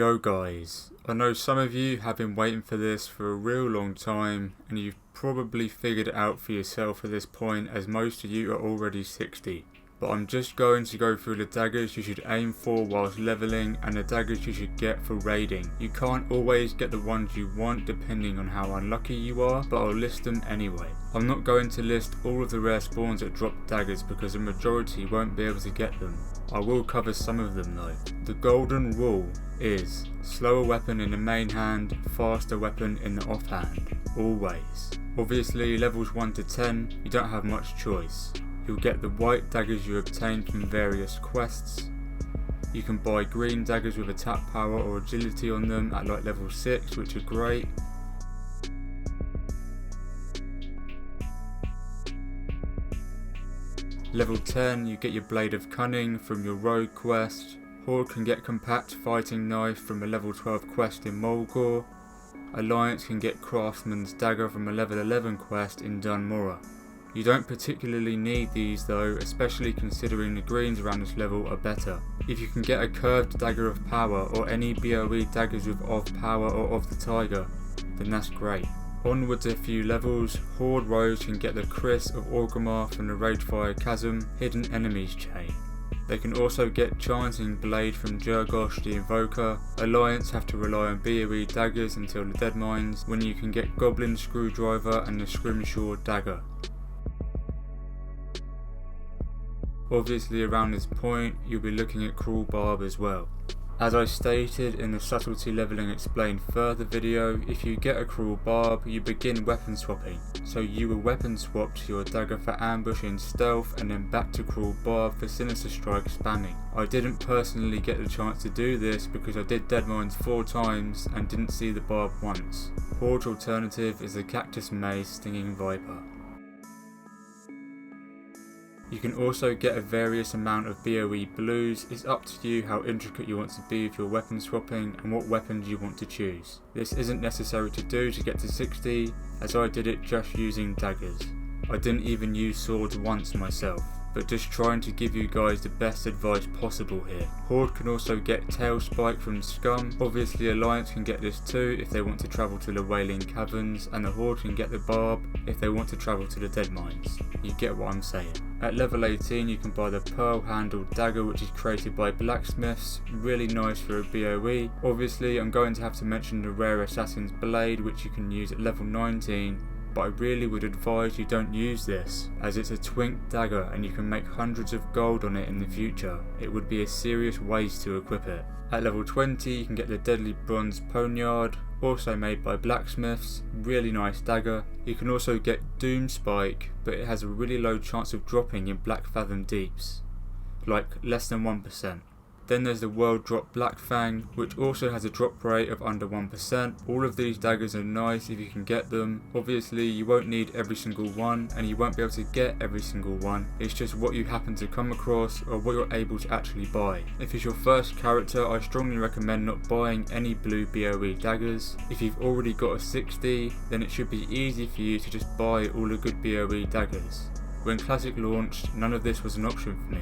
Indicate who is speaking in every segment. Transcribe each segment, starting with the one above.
Speaker 1: Yo guys, I know some of you have been waiting for this for a real long time and you've probably figured it out for yourself at this point, as most of you are already 60. But I'm just going to go through the daggers you should aim for whilst leveling and the daggers you should get for raiding. You can't always get the ones you want depending on how unlucky you are, but I'll list them anyway. I'm not going to list all of the rare spawns that drop daggers because the majority won't be able to get them. I will cover some of them though. The golden rule is slower weapon in the main hand, faster weapon in the offhand, always. Obviously levels 1 to 10 you don't have much choice. You'll get the white daggers you obtain from various quests. You can buy green daggers with attack power or agility on them at like level 6, which are great. Level 10 you get your Blade of Cunning from your rogue quest. Horde can get compact fighting knife from a level 12 quest in Mulgore. Alliance can get Craftsman's dagger from a level 11 quest in Dunmora. You don't particularly need these though, especially considering the greens around this level are better. If you can get a curved dagger of power or any BOE daggers with of power or of the tiger, then that's great. Onwards a few levels, Horde rogues can get the Chris of Orgrimmar from the Ragefire Chasm Hidden Enemies chain. They can also get Chanting Blade from Jurgosh the Invoker. Alliance have to rely on BOE daggers until the Deadmines, when you can get Goblin Screwdriver and the Scrimshaw dagger. Obviously around this point you'll be looking at Cruel Barb as well. As I stated in the Subtlety Leveling Explained Further video, if you get a Cruel Barb you begin weapon swapping. So you will weapon swap to your dagger for ambush in stealth and then back to Cruel Barb for Sinister Strike spamming. I didn't personally get the chance to do this because I did Deadmines 4 times and didn't see the barb once. Horde's alternative is the Cactus Maze Stinging Viper. You can also get a various amount of BOE blues. It's up to you how intricate you want to be with your weapon swapping and what weapons you want to choose. This isn't necessary to do to get to 60, as I did it just using daggers. I didn't even use swords once myself, but just trying to give you guys the best advice possible here. Horde can also get Tail Spike from Scum. Obviously Alliance can get this too if they want to travel to the Wailing Caverns, and the Horde can get the Barb if they want to travel to the Deadmines. You get what I'm saying. At level 18 you can buy the Pearl Handled Dagger, which is created by blacksmiths, really nice for a BOE. Obviously I'm going to have to mention the Rare Assassin's Blade, which you can use at level 19. But I really would advise you don't use this, as it's a twink dagger and you can make hundreds of gold on it in the future. It would be a serious waste to equip it. At level 20 you can get the Deadly Bronze Poniard, also made by blacksmiths, really nice dagger. You can also get Doom Spike, but it has a really low chance of dropping in Black Fathom Deeps, like less than 1%. Then there's the World Drop Black Fang, which also has a drop rate of under 1%. All of these daggers are nice if you can get them. Obviously you won't need every single one and you won't be able to get every single one. It's just what you happen to come across or what you're able to actually buy. If it's your first character, I strongly recommend not buying any blue BOE daggers. If you've already got a 60, then it should be easy for you to just buy all the good BOE daggers. When Classic launched, none of this was an option for me.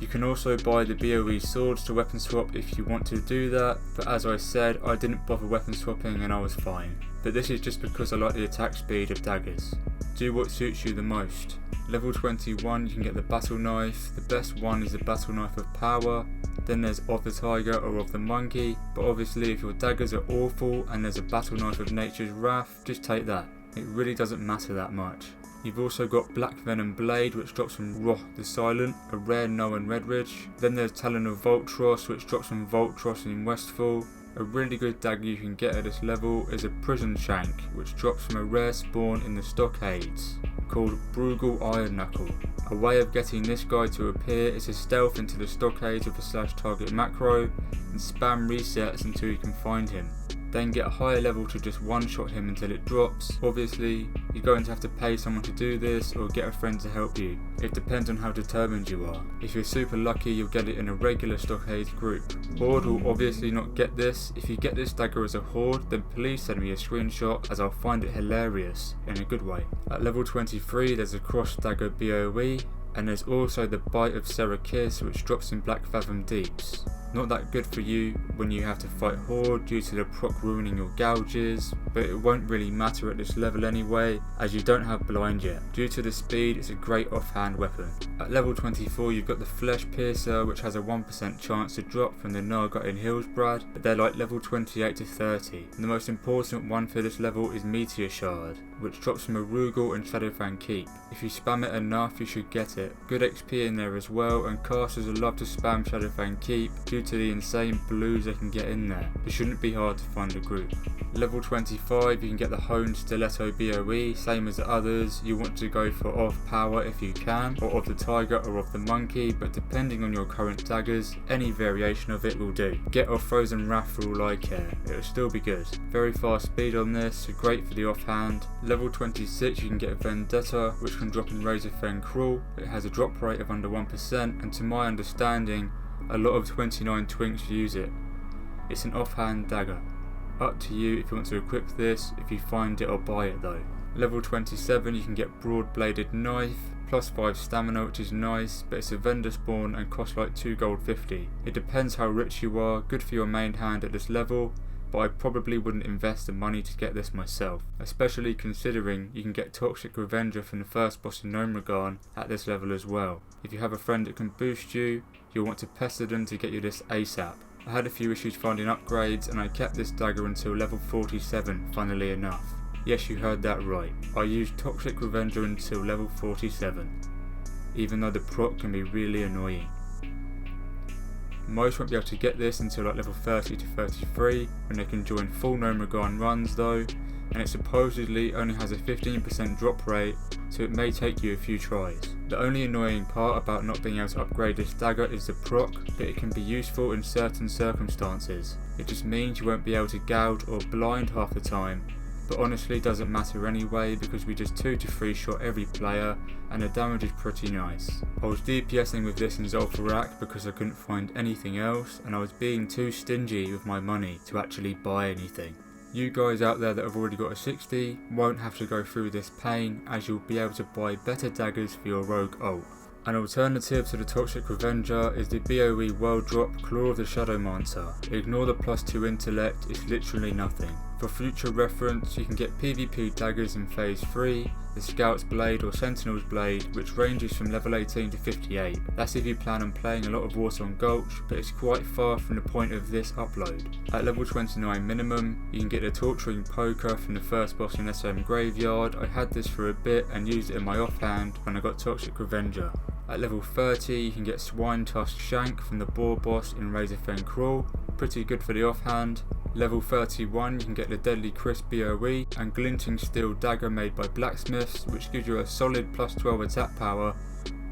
Speaker 1: You can also buy the BOE swords to weapon swap if you want to do that, but as I said, I didn't bother weapon swapping and I was fine. But this is just because I like the attack speed of daggers. Do what suits you the most. Level 21 you can get the Battle Knife. The best one is the Battle Knife of Power. Then there's of the Tiger or of the Monkey, but obviously if your daggers are awful and there's a Battle Knife of Nature's Wrath, just take that. It really doesn't matter that much. You've also got Black Venom Blade, which drops from Roth the Silent, a rare Noan Redridge. Then there's Talon of Voltros, which drops from Voltros in Westfall. A really good dagger you can get at this level is a Prison Shank, which drops from a rare spawn in the Stockades, called Brugal Iron Knuckle. A way of getting this guy to appear is to stealth into the Stockades with a /target macro, and spam resets until you can find him. Then get a higher level to just one-shot him until it drops. Obviously, you're going to have to pay someone to do this or get a friend to help you. It depends on how determined you are. If you're super lucky, you'll get it in a regular Stockade group. Horde will obviously not get this. If you get this dagger as a Horde, then please send me a screenshot, as I'll find it hilarious, in a good way. At level 23 there's a Cross Dagger BOE, and there's also the Bite of Serakis, which drops in Black Fathom Deeps. Not that good for you when you have to fight Horde due to the proc ruining your gouges, but it won't really matter at this level anyway, as you don't have blind yet. Due to the speed, it's a great offhand weapon. At level 24 you've got the Flesh Piercer, which has a 1% chance to drop from the Naga in Hillsbrad, but they're like level 28 to 30. And the most important one for this level is Meteor Shard, which drops from Arugel and Shadowfang Keep. If you spam it enough you should get it. Good XP in there as well, and casters will love to spam Shadowfang Keep due to the insane blues they can get in there. It shouldn't be hard to find a group. Level 25 you can get the Honed Stiletto BOE, same as the others. You want to go for off power if you can, or of the tiger or of the monkey, but depending on your current daggers, any variation of it will do. Get off Frozen Wrath for all I care, it will still be good. Very fast speed on this, so great for the offhand. Level 26 you can get Vendetta, which can drop in Razorfang Crawl. It has a drop rate of under 1%, and to my understanding a lot of 29 twinks use it. It's an offhand dagger. Up to you if you want to equip this, if you find it or buy it though. Level 27 you can get Broad Bladed Knife, plus 5 stamina, which is nice, but it's a vendor spawn and costs like 2 gold 50. It depends how rich you are, good for your main hand at this level, but I probably wouldn't invest the money to get this myself, especially considering you can get Toxic Revenger from the first boss in Gnomeregan at this level as well. If you have a friend that can boost you, you'll want to pester them to get you this ASAP. I had a few issues finding upgrades and I kept this dagger until level 47, funnily enough. Yes, you heard that right, I used Toxic Revenger until level 47, even though the proc can be really annoying. Most won't be able to get this until like level 30 to 33, when they can join full Gnomeregan runs though, and it supposedly only has a 15% drop rate, so it may take you a few tries. The only annoying part about not being able to upgrade this dagger is the proc, but it can be useful in certain circumstances. It just means you won't be able to gouge or blind half the time, but honestly doesn't matter anyway because we just 2 to 3 shot every player and the damage is pretty nice. I was DPSing with this in Zul'Farrak because I couldn't find anything else, and I was being too stingy with my money to actually buy anything. You guys out there that have already got a 60 won't have to go through this pain, as you'll be able to buy better daggers for your rogue ult. An alternative to the Toxic Revenger is the BOE World Drop Claw of the Shadowmancer. Ignore the +2 intellect, it's literally nothing. For future reference, you can get PvP daggers in phase 3, the Scout's Blade or Sentinel's Blade, which ranges from level 18 to 58. That's if you plan on playing a lot of Warsong Gulch, but it's quite far from the point of this upload. At level 29 minimum, you can get the Torturing Poker from the first boss in SM Graveyard. I had this for a bit and used it in my offhand when I got Toxic Revenger. At level 30 you can get Swine Tusk Shank from the Boar boss in Razorfang Crawl, pretty good for the offhand. Level 31 you can get the Deadly Crisp BOE and Glinting Steel Dagger made by Blacksmiths, which gives you a solid +12 attack power,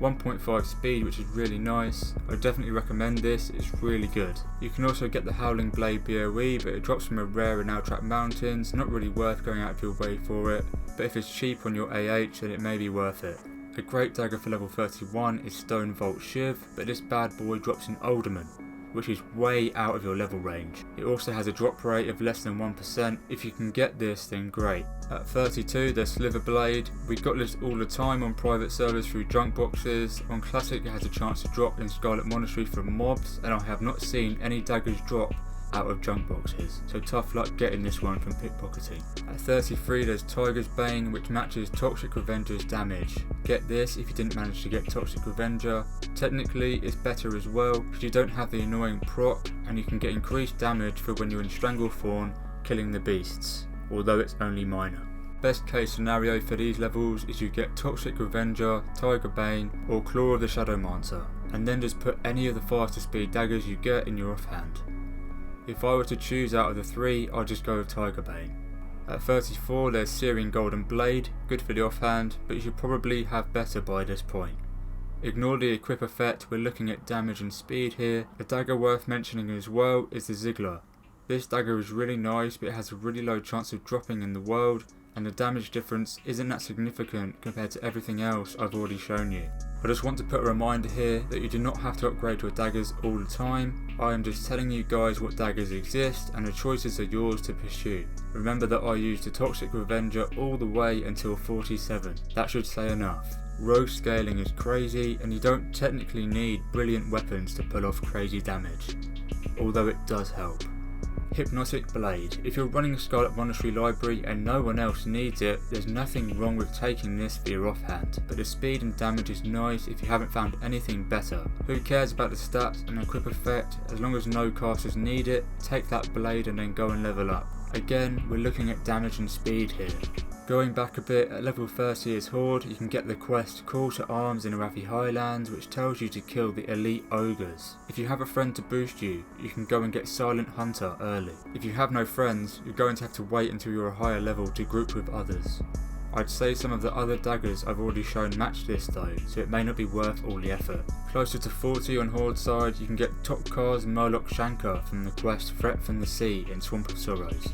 Speaker 1: 1.5 speed, which is really nice. I definitely recommend this, it's really good. You can also get the Howling Blade BOE, but it drops from a rare in Outtrap Mountains, not really worth going out of your way for it, but if it's cheap on your AH then it may be worth it. A great dagger for level 31 is Stone Vault Shiv, but this bad boy drops in Alderman, which is way out of your level range. It also has a drop rate of less than 1%. If you can get this, then great. At 32 there's Sliver Blade. We got this all the time on private servers through junk boxes. On Classic it has a chance to drop in Scarlet Monastery from mobs, and I have not seen any daggers drop out of junk boxes, so tough luck getting this one from pickpocketing. At 33 there's Tiger's Bane, which matches Toxic Revenger's damage. Get this if you didn't manage to get Toxic Revenger. Technically it's better as well because you don't have the annoying proc, and you can get increased damage for when you're in Stranglethorn killing the beasts, although it's only minor. Best case scenario for these levels is you get Toxic Revenger, Tiger Bane or Claw of the Shadowmancer, and then just put any of the faster speed daggers you get in your offhand. If I were to choose out of the 3, I'd just go with Tiger Bane. At 34 there's Searing Golden Blade, good for the offhand, but you should probably have better by this point. Ignore the equip effect, we're looking at damage and speed here. A dagger worth mentioning as well is the Ziggler. This dagger is really nice, but it has a really low chance of dropping in the world, and the damage difference isn't that significant compared to everything else I've already shown you. I just want to put a reminder here that you do not have to upgrade your daggers all the time. I am just telling you guys what daggers exist and the choices are yours to pursue. Remember that I used the Toxic Revenger all the way until 47. That should say enough. Rogue scaling is crazy and you don't technically need brilliant weapons to pull off crazy damage, although it does help. Hypnotic Blade. If you're running a Scarlet Monastery library and no one else needs it, there's nothing wrong with taking this for your offhand, but the speed and damage is nice if you haven't found anything better. Who cares about the stats and equip effect? As long as no casters need it, take that blade and then go and level up. Again, we're looking at damage and speed here. Going back a bit, at level 30 as Horde, you can get the quest Call to Arms in Arathi Highlands, which tells you to kill the elite ogres. If you have a friend to boost you, you can go and get Silent Hunter early. If you have no friends, you're going to have to wait until you're a higher level to group with others. I'd say some of the other daggers I've already shown match this though, so it may not be worth all the effort. Closer to 40 on Horde side, you can get Topkar's Murloc Shankar from the quest Threat from the Sea in Swamp of Sorrows.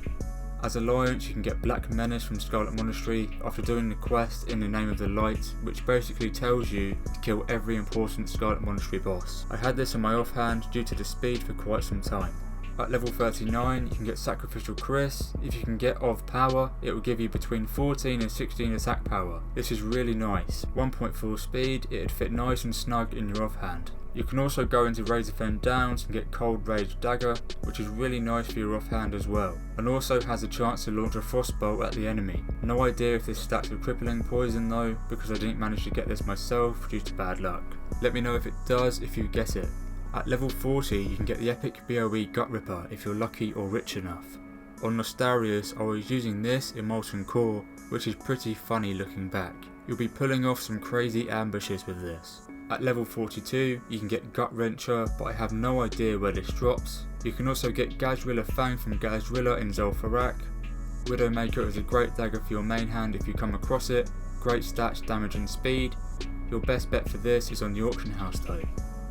Speaker 1: As Alliance, you can get Black Menace from Scarlet Monastery after doing the quest In the Name of the Light, which basically tells you to kill every important Scarlet Monastery boss. I had this in my offhand due to the speed for quite some time. At level 39, you can get Sacrificial Chris. If you can get Of Power, it will give you between 14 and 16 attack power. This is really nice. 1.4 speed, it'd fit nice and snug in your offhand. You can also go into Razorfen Downs and get Cold Rage Dagger, which is really nice for your offhand as well, and also has a chance to launch a Frostbolt at the enemy. No idea if this stacks with Crippling Poison though, because I didn't manage to get this myself due to bad luck. Let me know if it does if you get it. At level 40 you can get the epic BOE Gut Ripper if you're lucky or rich enough. On Nostarius I was using this in Molten Core, which is pretty funny looking back. You'll be pulling off some crazy ambushes with this. At level 42 you can get Gut Wrencher, but I have no idea where this drops. You can also get Gazrilla Fang from Gazrilla in Zul'Farrak. Widowmaker is a great dagger for your main hand if you come across it. Great stats, damage and speed. Your best bet for this is on the auction house though.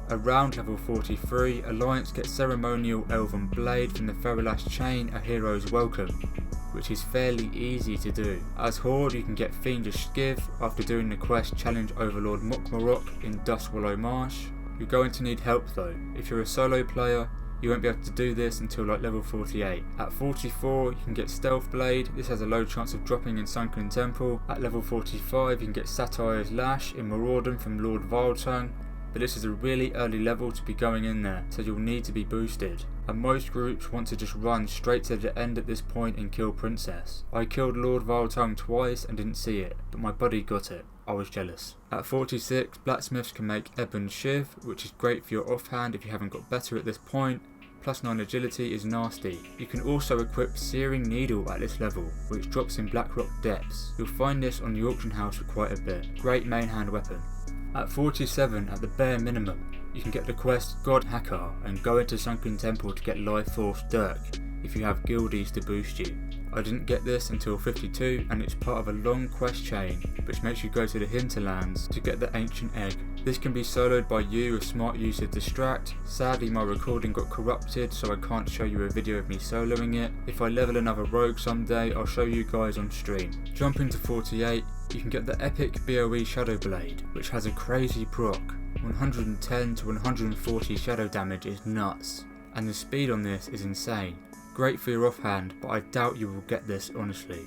Speaker 1: Around level 43, Alliance gets Ceremonial Elven Blade from the Feralash Chain, A Hero's Welcome, which is fairly easy to do. As Horde you can get Fiendish Skiv after doing the quest Challenge Overlord Mokmarok in Dustwallow Marsh. You're going to need help though. If you're a solo player, you won't be able to do this until like level 48. At 44 you can get Stealth Blade. This has a low chance of dropping in Sunken Temple. At level 45 you can get Satire's Lash in Maraudon from Lord Viltongue, but this is a really early level to be going in there, so you'll need to be boosted. And most groups want to just run straight to the end at this point and kill Princess. I killed Lord Viltongue twice and didn't see it, but my buddy got it. I was jealous. At 46, blacksmiths can make Ebon Shiv, which is great for your offhand if you haven't got better at this point. Plus 9 agility is nasty. You can also equip Searing Needle at this level, which drops in Blackrock Depths. You'll find this on the auction house for quite a bit. Great main hand weapon. At 47, at the bare minimum, you can get the quest God Hakkar and go into Sunken Temple to get Life Force Dirk if you have guildies to boost you. I didn't get this until 52 and it's part of a long quest chain which makes you go to the Hinterlands to get the Ancient Egg. This can be soloed by you with smart use of Distract. Sadly my recording got corrupted so I can't show you a video of me soloing it. If I level another rogue someday I'll show you guys on stream. Jumping to 48, you can get the epic BOE Shadow Blade, which has a crazy proc. 110 to 140 shadow damage is nuts, and the speed on this is insane. Great for your offhand, but I doubt you will get this honestly.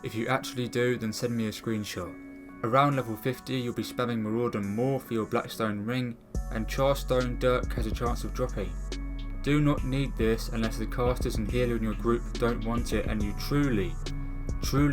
Speaker 1: If you actually do, then send me a screenshot. Around level 50 you'll be spamming Maraudon more for your Blackstone Ring, and Charstone Dirk has a chance of dropping. Do not need this unless the casters and healer in your group don't want it and you truly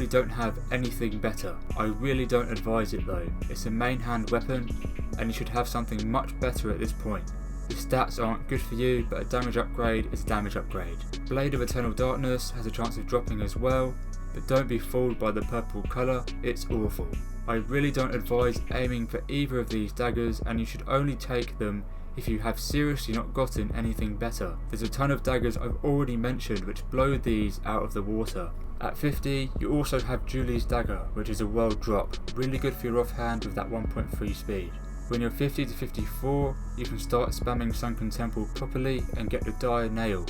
Speaker 1: don't have anything better. I really don't advise it though. It's a main hand weapon and you should have something much better at this point. The stats aren't good for you, but a damage upgrade is a damage upgrade. Blade of Eternal Darkness has a chance of dropping as well, but don't be fooled by the purple colour, it's awful. I really don't advise aiming for either of these daggers and you should only take them if you have seriously not gotten anything better. There's a ton of daggers I've already mentioned which blow these out of the water. At 50, you also have Julie's Dagger, which is a world drop, really good for your offhand with that 1.3 speed. When you're 50 to 54, you can start spamming Sunken Temple properly and get the Dire Nail,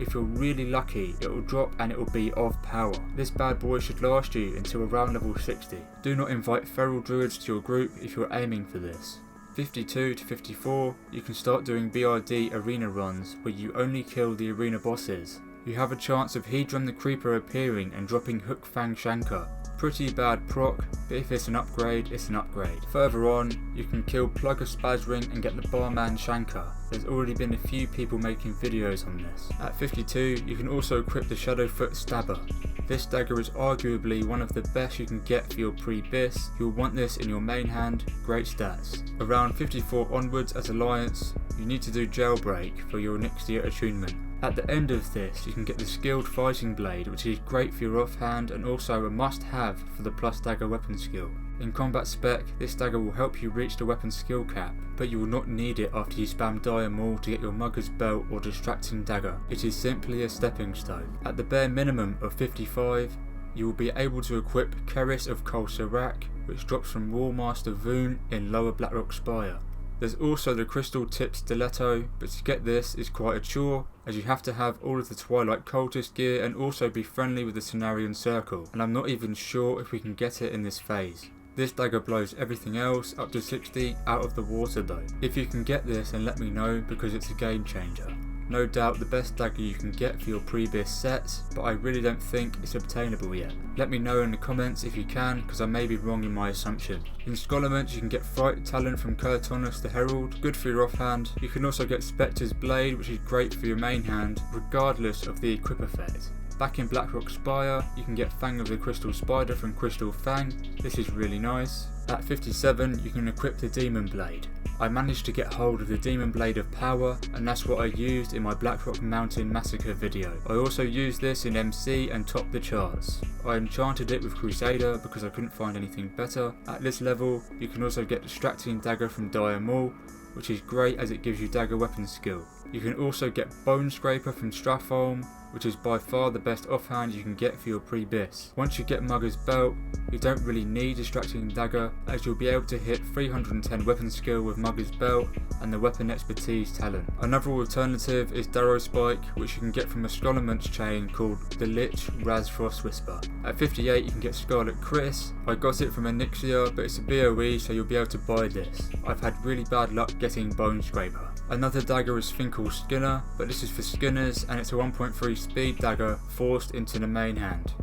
Speaker 1: If you're really lucky, it will drop and it will be of power. This bad boy should last you until around level 60. Do not invite feral druids to your group if you're aiming for this. 52 to 54, you can start doing BRD arena runs where you only kill the arena bosses. You have a chance of Hedron the Creeper appearing and dropping Hook Fang Shankar. Pretty bad proc, but if it's an upgrade, it's an upgrade. Further on, you can kill Plugger Spazring and get the Barman Shankar. There's already been a few people making videos on this. At 52, you can also equip the Shadowfoot Stabber. This dagger is arguably one of the best you can get for your pre-bis. You'll want this in your main hand, great stats. Around 54 onwards as Alliance, you need to do Jailbreak for your Nixia attunement. At the end of this, you can get the Skilled Fighting Blade, which is great for your offhand and also a must-have for the plus dagger weapon skill. In combat spec, this dagger will help you reach the weapon skill cap, but you will not need it after you spam Dire Maul to get your Mugger's Belt or Distracting Dagger. It is simply a stepping stone. At the bare minimum of 55, you will be able to equip Keris of Kol Sirach, which drops from Warmaster Voon in Lower Blackrock Spire. There's also the Crystal Tipped Stiletto, but to get this is quite a chore, as you have to have all of the Twilight Cultist gear and also be friendly with the Cenarian Circle, and I'm not even sure if we can get it in this phase. This dagger blows everything else up to 60 out of the water though. If you can get this, then let me know because it's a game changer. No doubt the best dagger you can get for your pre-bis sets, but I really don't think it's obtainable yet. Let me know in the comments if you can, because I may be wrong in my assumption. In Scholarment you can get Fright Talent from Curtonus the Herald, good for your offhand. You can also get Spectre's Blade, which is great for your main hand, regardless of the equip effect. Back in Blackrock Spire, you can get Fang of the Crystal Spider from Crystal Fang, this is really nice. At 57 you can equip the Demon Blade. I managed to get hold of the Demon Blade of Power, and that's what I used in my Blackrock Mountain Massacre video. I also used this in MC and topped the charts. I enchanted it with Crusader because I couldn't find anything better. At this level, you can also get Distracting Dagger from Dire Maul, which is great as it gives you dagger weapon skill. You can also get Bone Scraper from Stratholm, which is by far the best offhand you can get for your pre-bis. Once you get Mugger's Belt, you don't really need Distracting Dagger, as you'll be able to hit 310 weapon skill with Mugger's Belt and the Weapon Expertise talent. Another alternative is Darrow Spike, which you can get from a Scholarment's chain called the Lich Raz Frost Whisper. At 58 you can get Scarlet Chris. I got it from a Nixia, but it's a BOE so you'll be able to buy this. I've had really bad luck getting Bone Scraper. Another dagger is Finkel Skinner, but this is for skinners and it's a 1.3 speed dagger forced into the main hand.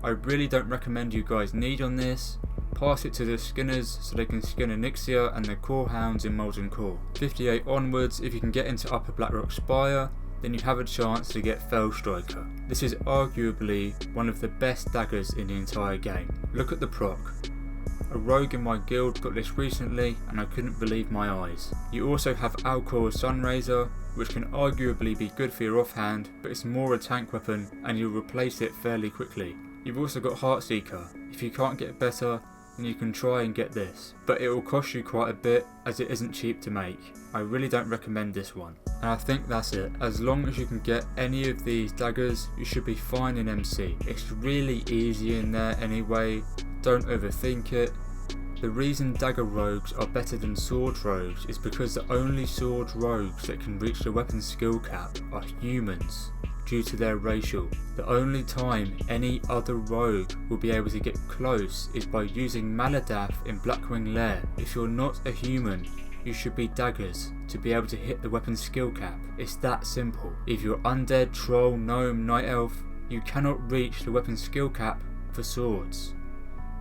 Speaker 1: I really don't recommend you guys need on this. Pass it to the skinners so they can skin a Nixia and the core hounds in Molten Core. 58 onwards, if you can get into Upper Blackrock Spire, then you have a chance to get Fell Striker. This is arguably one of the best daggers in the entire game. Look at the proc. A rogue in my guild got this recently and I couldn't believe my eyes. You also have Alcor's Sunraiser, which can arguably be good for your offhand, but it's more a tank weapon and you'll replace it fairly quickly. You've also got Heartseeker. If you can't get better, then you can try and get this, but it will cost you quite a bit as it isn't cheap to make. I really don't recommend this one. And I think that's it. As long as you can get any of these daggers, you should be fine in MC. It's really easy in there anyway, don't overthink it. The reason dagger rogues are better than sword rogues is because the only sword rogues that can reach the weapon skill cap are humans, due to their racial. The only time any other rogue will be able to get close is by using Maladath in Blackwing Lair. If you're not a human, you should be daggers to be able to hit the weapon skill cap. It's that simple. If you're undead, troll, gnome, night elf, you cannot reach the weapon skill cap for swords.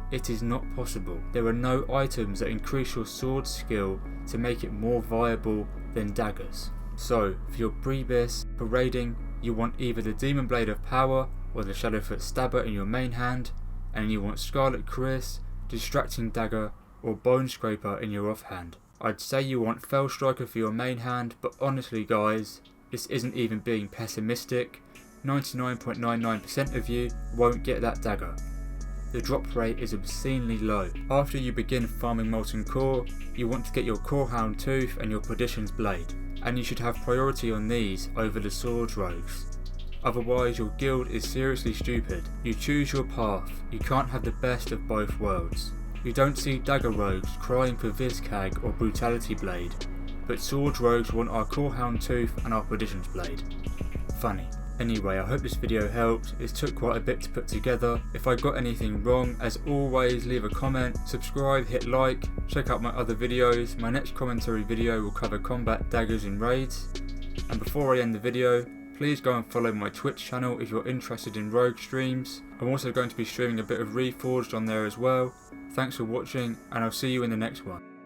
Speaker 1: It is not possible. There are no items that increase your sword skill to make it more viable than daggers. So, for your pre-bis, for raiding, you want either the Demon Blade of Power or the Shadowfoot Stabber in your main hand, and you want Scarlet Chris, Distracting Dagger, or Bone Scraper in your offhand. I'd say you want Fell Striker for your main hand, but honestly guys, this isn't even being pessimistic. 99.99% of you won't get that dagger. The drop rate is obscenely low. After you begin farming Molten Core, you want to get your Corehound Tooth and your Perdition's Blade, and you should have priority on these over the Swords Rogues. Otherwise your guild is seriously stupid. You choose your path, you can't have the best of both worlds. You don't see Dagger Rogues crying for Vizcag or Brutality Blade, but Swords Rogues want our Corehound Tooth and our Perdition's Blade. Funny. Anyway, I hope this video helped. It took quite a bit to put together. If I got anything wrong, as always, leave a comment, subscribe, hit like, check out my other videos. My next commentary video will cover combat daggers in raids. And before I end the video, please go and follow my Twitch channel if you're interested in rogue streams. I'm also going to be streaming a bit of Reforged on there as well. Thanks for watching, and I'll see you in the next one.